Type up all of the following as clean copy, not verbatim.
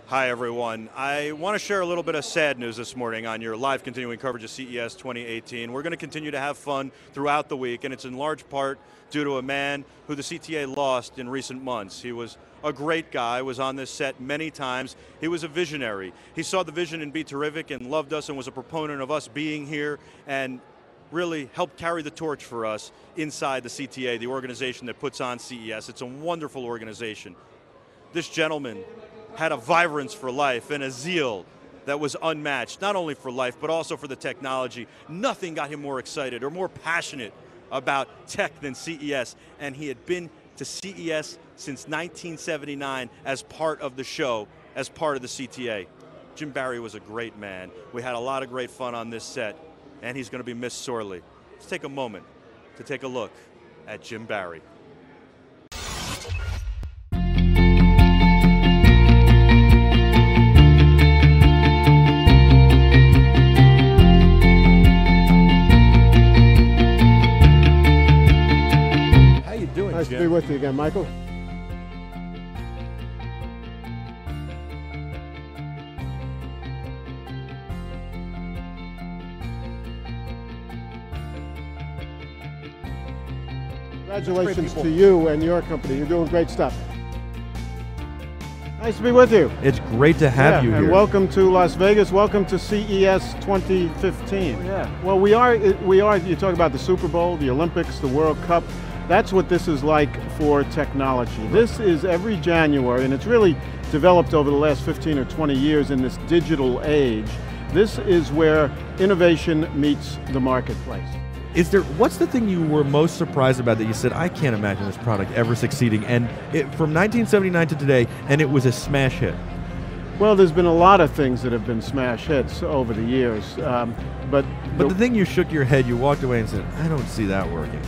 Hi, everyone. I want to share a little bit of sad news this morning on your live continuing coverage of CES 2018. We're going to continue to have fun throughout the week, and it's in large part due to a man who the CTA lost in recent months. He was a great guy, was on this set many times. He was a visionary. He saw the vision in BeTerrific and loved us and was a proponent of us being here and really helped carry the torch for us inside the CTA, the organization that puts on CES. It's a wonderful organization. This gentleman had a vibrance for life and a zeal that was unmatched, not only for life, but also for the technology. Nothing got him more excited or more passionate about tech than CES, and he had been to CES since 1979 as part of the show, as part of the CTA. Jim Barry was a great man. We had a lot of great fun on this set, and he's going to be missed sorely. Let's take a moment to take a look at Jim Barry. Nice to be with you again, Michael. Congratulations to you and your company. You're doing great stuff. Nice to be with you. It's great to have you here. And welcome to Las Vegas. Welcome to CES 2015. Yeah. Well, we are. You talk about the Super Bowl, the Olympics, the World Cup. That's what this is like for technology. This is every January, and it's really developed over the last 15 or 20 years in this digital age. This is where innovation meets the marketplace. What's the thing you were most surprised about that you said, I can't imagine this product ever succeeding, and from 1979 to today, and it was a smash hit? Well, there's been a lot of things that have been smash hits over the years, but the thing you shook your head, you walked away and said, I don't see that working.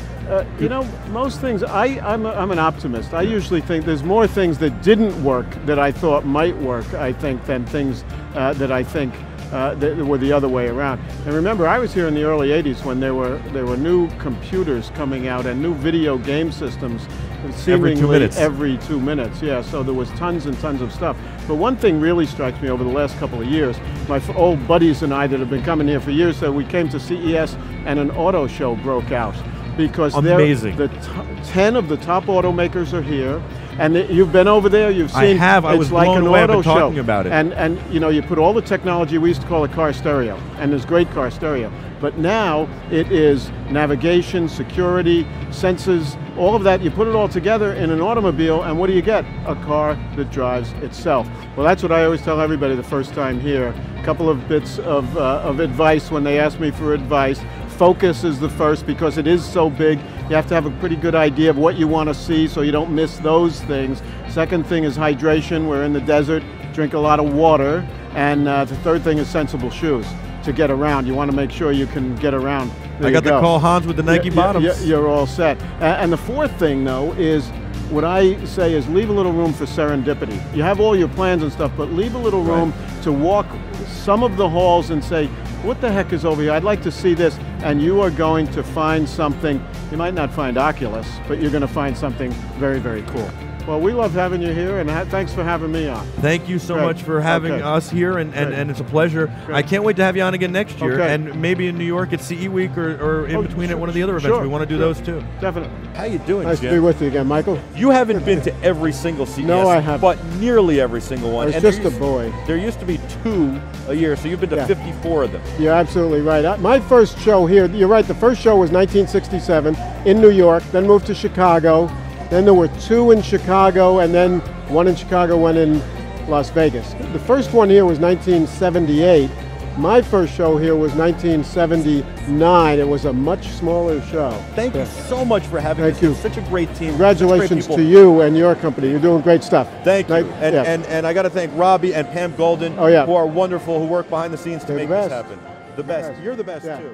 You know, most things, I'm an optimist. I usually think there's more things that didn't work that I thought might work, I think, than things that I think that were the other way around. And remember, I was here in the early 80s when there were new computers coming out and new video game systems seemingly every 2 minutes. Yeah, so there was tons and tons of stuff. But one thing really strikes me over the last couple of years, my old buddies and I that have been coming here for years, so we came to CES and an auto show broke out. Because amazing. 10 of the top automakers are here, and you've been over there. You've seen. I have. I was blown away. I've been talking about it. And you know, you put all the technology. We used to call it car stereo, and there's great car stereo. But now it is navigation, security, sensors, all of that. You put it all together in an automobile, and what do you get? A car that drives itself. Well, that's what I always tell everybody the first time here. A couple of bits of advice when they ask me for advice. Focus is the first, because it is so big. You have to have a pretty good idea of what you want to see so you don't miss those things. Second thing is hydration. We're in the desert, drink a lot of water. And the third thing is sensible shoes to get around. You want to make sure you can get around. I got the call Hans with the Nike bottoms. You're all set. And the fourth thing, though, is what I say is leave a little room for serendipity. You have all your plans and stuff, but leave a little room to walk some of the halls and say, what the heck is over here? I'd like to see this. And you are going to find something. You might not find Oculus, but you're going to find something very, very cool. Well, we love having you here, and thanks for having me on. Thank you so much for having us here, and it's a pleasure. I can't wait to have you on again next year, and maybe in New York at CE Week or in between at one of the other events. We want to do those too. Definitely. How you doing, Nice Jim? to be with you again, Michael. You haven't been to every single CES. No, I haven't. But nearly every single one. I was just a boy. There used to be 2 a year, so you've been to 54 of them. You're absolutely right. My first show here, you're right, the first show was 1967 in New York, then moved to Chicago. Then there were 2 in Chicago, and then 1 in Chicago, 1 in Las Vegas. The first one here was 1978. My first show here was 1979. It was a much smaller show. Thank you so much for having us. You're such a great team. Congratulations to you and your company. You're doing great stuff. Thank you. And I got to thank Robbie and Pam Golden, who are wonderful, who work behind the scenes to make this happen. The best. You're the best, too.